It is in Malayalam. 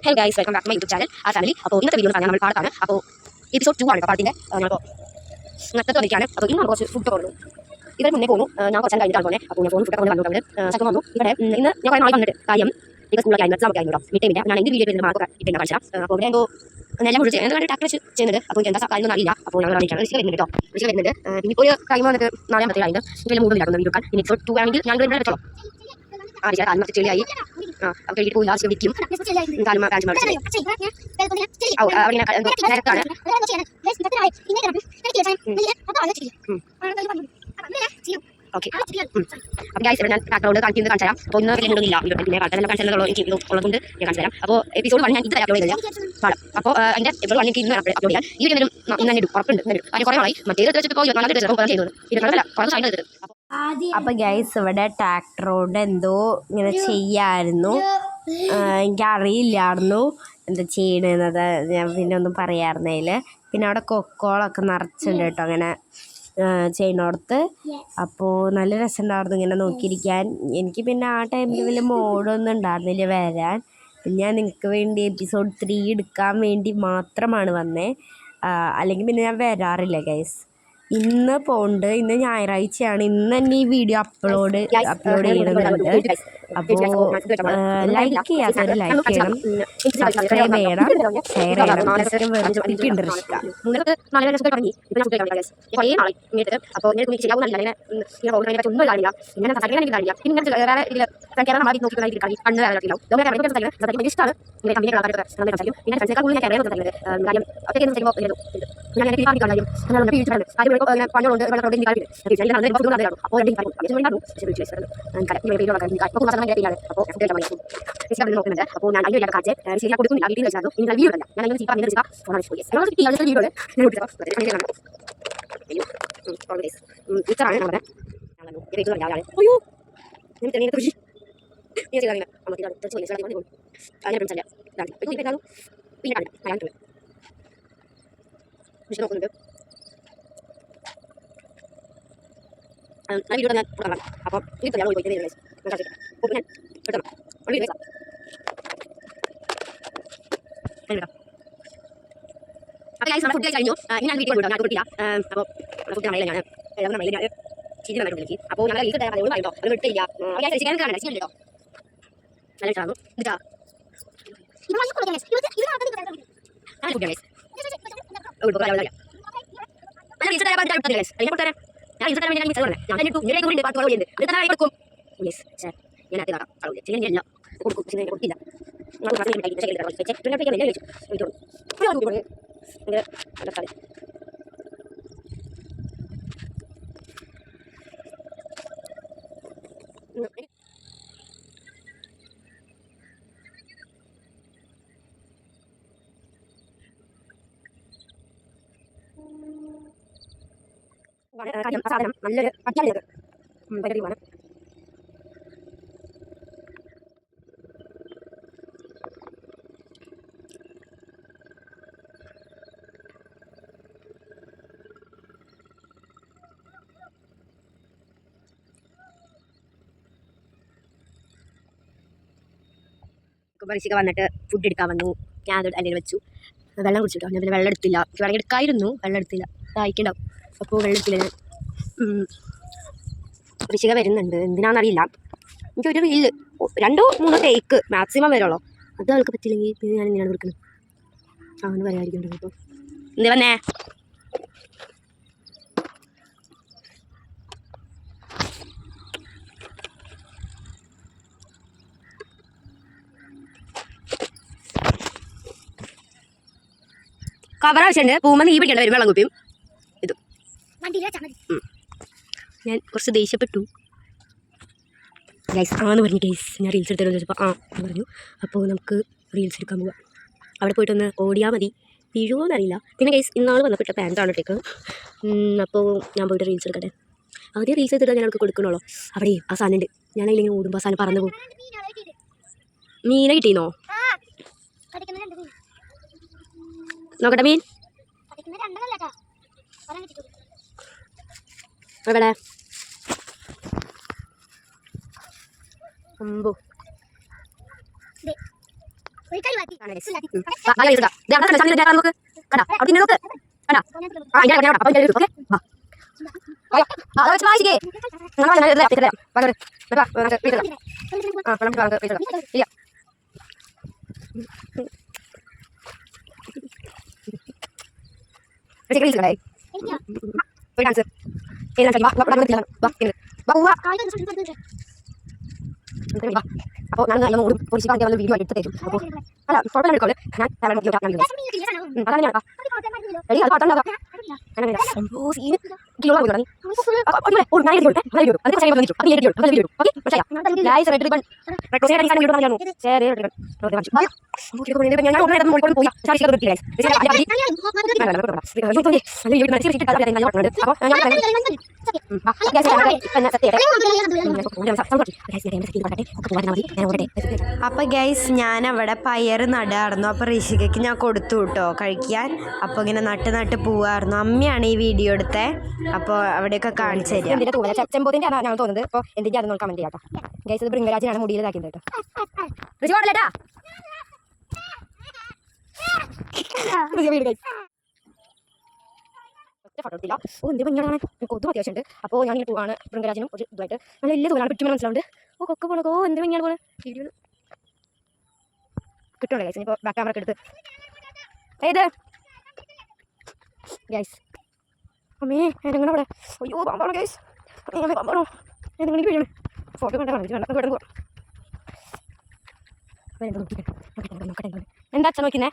Hey guys, welcome back to my YouTube channel ആ ഫാമിലി. അപ്പോൾ ഇന്നത്തെ വീഡിയോ നമ്മൾ പാടത്താണ്. അപ്പോൾ എപ്പിസോഡ് 2 ആണ് കേട്ടോ പാടത്തിൻ്റെ. ഞാനിപ്പോൾ നട്ടത്ത് വന്നിരിക്കുകയാണ്. അപ്പോൾ ഇന്ന് കുറച്ച് ഫുഡ് കൊണ്ടു. ഇവർ മുന്നേ പോകുന്നു. ഞാൻ കുറച്ച് കഴിഞ്ഞിട്ടാണ് പോകുന്നത്. അപ്പോൾ ഞാൻ ഫുഡൊക്കെ കൊണ്ട് വന്നു. ശക്തി വന്നു. ഇവിടെ ഇന്ന് ഞാൻ കുറേ നാളെ വന്നിട്ട് കാര്യം ഇപ്പോൾ സ്കൂളൊക്കെ ആയിരുന്നു, എക്സാമൊക്കെ ആയിരുന്നു കേട്ടോ. മിട്ടേ ഞാൻ എൻ്റെ വീഡിയോ മാർക്കൊക്കെ ഇട്ടിട്ട് കളിച്ചാൽ അപ്പോൾ ഇവിടെ എന്തോ എല്ലാം മുഴുവൻ ചെയ്യുന്നത് ടാക്ട് വെച്ച് ചെയ്യുന്നത്. അപ്പോൾ എനിക്ക് എന്താ കാര്യമൊന്നും അറിയില്ല. അപ്പോൾ ഞങ്ങൾ കാണിക്കണം. ഋഷിക വരുന്നുണ്ട് കേട്ടോ. ഋഷിക വരുന്നുണ്ട്. ഇനി ഇപ്പോൾ ടൈം വന്നിട്ട് 4:30 ഇതിൽ മൂന്നിലാക്കുന്ന വീഡിയോ ഇനി ഇപ്പോൾ 2 ആണെങ്കിൽ ഞാൻ ഇവിടെ വെച്ചോളാം. ആ ഋഷിക കാലം ചെളിയായി. അപ്പോൾ കഴിഞ്ഞിട്ട് പോയി ലാസ്റ്റ് വിളിക്കും. കാലം പാൻസ് മേടിച്ചു. അവിടെ നേരത്താണ്. ഓക്കെ, അപ്പോൾ ഗൈസ് ഇവിടെ ഞാൻ ബാക്ക്ഗ്രൗണ്ട് കാണിക്കുന്നത് കാണിച്ചു തരാം. അപ്പോൾ ഇന്ന് വലിയ മൂടൊന്നുമില്ല. പിന്നെ കാണിച്ചാൽ കാണിച്ചാൽ എനിക്ക് ഇത് ഉള്ളതുകൊണ്ട് ഞാൻ കാണിച്ചു തരാം. അപ്പോൾ എപ്പിസോഡ് 1 ഞാൻ ഇതുവരെ അപ്ലോഡ് ചെയ്തില്ല പാടാം. അപ്പോൾ എൻ്റെ എപ്പിസോഡ് 1 എനിക്ക് ഇന്ന് അപ്ലോഡ് ചെയ്യാം. ഈ വീഡിയോ ഇന്ന് തന്നെ ഇടും, ഉറപ്പുണ്ട്. കാര്യം കുറേ നാളായി മറ്റേത് വെച്ചിട്ട് 24 ചെയ്യുന്നത്. ഇരുപത്തിനാലല്ല കുറച്ച് സൈഡ് എടുത്തത്. അപ്പോൾ ഗൈസ് ഇവിടെ ട്രാക്ടറോട് എന്തോ ഇങ്ങനെ ചെയ്യായിരുന്നു. എനിക്കറിയില്ലായിരുന്നു എന്താ ചെയ്യണമെന്നത്. ഞാൻ പിന്നെ ഒന്നും പറയാറുന്നതിൽ. പിന്നെ അവിടെ കൊക്കോളൊക്കെ നിറച്ചുണ്ട് കേട്ടോ അങ്ങനെ ചെയ്യുന്നിടത്ത്. അപ്പോൾ നല്ല രസമുണ്ടായിരുന്നു ഇങ്ങനെ നോക്കിയിരിക്കാൻ. എനിക്ക് പിന്നെ ആ ടൈമിൽ വലിയ മോഡൊന്നും ഉണ്ടായിരുന്നില്ല വരാൻ. പിന്നെ ഞാൻ നിങ്ങൾക്ക് വേണ്ടി എപ്പിസോഡ് 3 എടുക്കാൻ വേണ്ടി മാത്രമാണ് വന്നത്. അല്ലെങ്കിൽ പിന്നെ ഞാൻ വരാറില്ല ഗൈസ്. ഇന്ന് പോകുന്നുണ്ട്. ഇന്ന് ഞായറാഴ്ചയാണ്. ഇന്ന് തന്നെ ഈ വീഡിയോ അപ്ലോഡ് ചെയ്യണമെന്നുണ്ട്. അപ്പോൾ ലൈക്ക് ചെയ്യാത്തവർ ലൈക്ക് ചെയ്യണം, സബ്സ്ക്രൈബ് ചെയ്യണം, ഷെയർ ചെയ്യണം. എനിക്ക് ഇൻട്രസ്റ്റ് ആണ്. പണ്ടുകൊണ്ട് അപ്പോൾ ഞാൻ അതിൻ്റെ കാഴ്ച ശരിയാ കൊടുക്കുന്നില്ല. വീട്ടിൽ വെച്ചാൽ ഇനി വീഡിയോ ഇല്ല. ഞാൻ അങ്ങനെ പറഞ്ഞ ടീച്ചറാണ് നമ്മുടെ അയ്യോ ഞാൻ തെളിയ കൃഷി പിന്നെ നോക്കുന്നുണ്ട്. വീഡിയോ ഞാൻ കൊടുക്കാം. അപ്പം ഇത് ഞാൻ പോയി ഞാൻ പെട്ടെന്ന് അപ്പോൾ ഗൈസ് ഫുഡ് കഴിഞ്ഞു. ഞാൻ വീഡിയോ കൊടുക്കാം. ഞാൻ കൊടുക്കില്ല. അപ്പോൾ ഫുഡ് മൈല ഞാൻ എല്ലാം മൈല ഞാൻ ചിരി നന്നായിട്ട്. അപ്പോൾ ഞങ്ങൾ വീട്ടിൽ തരാൻ പറയുമ്പോൾ അത് വിട്ടില്ല. ചിക്കൻ കാണാൻ ചിക്കൻ നല്ല ഇഷ്ടമാണ്. ഇതാ സാധനം നല്ലൊരു പറ്റാണ്. പരിപാടിയാണ്. പരീക്ഷ വന്നിട്ട് ഫുഡ് എടുക്കാൻ വന്നു. ഞാൻ അത് അല്ലെങ്കിൽ വെച്ചു. വെള്ളം കുടിച്ചിട്ടോ. ഞാൻ പിന്നെ വെള്ളം എടുത്തില്ല. വേണമെങ്കിൽ എടുക്കായിരുന്നു, വെള്ളം എടുത്തില്ല. ദാഹിക്കുണ്ടാവും. അപ്പോൾ വെള്ളം എടുത്തില്ല ഞാൻ. ഋഷിക വരുന്നുണ്ട്. എന്തിനാണെന്നറിയില്ല. എനിക്കൊരു റീല് 2-3 ടേക്ക് മാക്സിമം വരുള്ളൂ. അത് ആൾക്ക് പറ്റില്ലെങ്കിൽ പിന്നെ ഞാൻ ഇങ്ങനെയാണ് കൊടുക്കുന്നത്. അങ്ങനെ പറയാതിരിക്കുന്നുണ്ട്. അപ്പോൾ എന്ത് വന്നേ കവർ ആവശ്യമുണ്ട്. പോകുമ്പോൾ നീ പിടിക്കേണ്ട വരും വെള്ളം കുപ്പിയും ഇതും. ഞാൻ കുറച്ച് ദേഷ്യപ്പെട്ടു ഗൈസ്. ആന്ന് പറഞ്ഞു ഗൈസ്. ഞാൻ റീൽസ് എടുത്തതെന്ന് ചോദിച്ചപ്പോൾ എന്ന് പറഞ്ഞു. അപ്പോൾ നമുക്ക് റീൽസ് എടുക്കാൻ പോവാം. അവിടെ പോയിട്ടൊന്ന് ഓടിയാൽ മതി. വീഴുമോ എന്നറിയില്ല. പിന്നെ ഗൈസ് ഇന്നാൾ വന്നപ്പെട്ട പാൻറ്റാണ് ഇട്ടേക്ക്. അപ്പോൾ ഞാൻ പോയിട്ട് റീൽസ് എടുക്കട്ടെ. ആദ്യം റീൽസ് എടുത്തിട്ട് ഞാൻ അവർക്ക് കൊടുക്കണുള്ളൂ. അവിടെ ആ സാധനം ഉണ്ട്. ഞാനതിലിങ്ങനെ ഓടുമ്പോൾ ആ സാധനം പറന്നു പോകും. മീനെ കിട്ടിയെന്നോ നോക്കട്ടെ. മീൻ എവിടെ? അമ്പോ നോക്ക് കണ്ടാ അവിടെ നോക്ക് കണ്ടാ ആ ഇങ്ങനെ അപ്പൊ ഇങ്ങനെ ഓക്കെ വായിക്കേ അപ്പോൾ ഞാൻ പോലീസ് വന്ന് വീഡിയോ എടുത്ത് തരും അപ്പോൾ അല്ല കുഴപ്പമില്ല എടുക്കോളൂ ഞാൻ അതാണ് ഞാൻ ready അത് പാട്ടാ ഓ സീൻ കിലോ തുടങ്ങി ഒരു നായി എടുത്തോട്ടെ നായി എടുത്തു അതിന് ശേഷം വന്നിട്ടു അത് വീഡിയോ അത് വീഡിയോ ഓക്കേ പക്ഷേ guys red ribbon red cross ചെയ്യാൻ വീഡിയോ പറഞ്ഞു share red ribbon okay watch ബാ ഓക്കേ അപ്പോൾ ഞാൻ ഒന്ന് ഇടം മോളിൽ പോയി ചാർജ് ചെയ്ത് ഗൈസ് അപ്പോൾ ഞാൻ അപ്പോൾ ഗൈസ് ഞാൻ അവിടെ പയർ നടായിരുന്നു. അപ്പോൾ ഋഷികയ്ക്ക് ഞാൻ കൊടുത്തു കേട്ടോ കഴിക്കാൻ. അപ്പോൾ ഇങ്ങനെ നട്ട് പോവായിരുന്നു. അമ്മയാണ് ഈ വീഡിയോ എടുത്തത്. അപ്പോൾ അവിടെയൊക്കെ കാണിച്ചു തരാം. ചെമ്പോതിൻ്റെ ആണ് ഞാൻ തോന്നുന്നത്. അപ്പോൾ എന്തിൻ്റെ അതൊന്നും കമൻറ്റ് ചെയ്യാം കേട്ടോ ഗൈസ്. ഇത് ബൃംഗരാജനാണ് മുടിയിൽ ഇതാക്കിയത് കേട്ടോ. ഫോട്ടോ എടുത്തില്ല. ഓ എന്ത് ഭംഗിയാണ് കൊതും അത്യാവശ്യമുണ്ട്. അപ്പോൾ ഞാൻ ഇങ്ങനെ പോവാണ് ബൃംഗരാജനും ഒരു ഇതുമായിട്ട് നല്ല വലിയ തോന്നാണ് പറ്റുമ്പോൾ മനസ്സിലാവുണ്ട്. ഓ കൊക്ക പോണോ എന്ത് ഭംഗിയാണ് പോണത് വീഡിയോ കിട്ടുന്നുണ്ട് ഗൈസ്. ഇനിയിപ്പോൾ ബാക്ക് ക്യാമറ ഒക്കെ എടുത്ത് ഏത് ഗൈസ് അമ്മേ ഏതെങ്കിലും അവിടെ അയ്യോ പാമ്പാണോ ഗൈസ് പാമ്പാണോ ഏതെങ്കിലും വീഡിയോ ഫോട്ടോ കണ്ട വേണ്ട വേണ്ട എന്താ നോക്കട്ടെ എന്താ നോക്കുന്നേ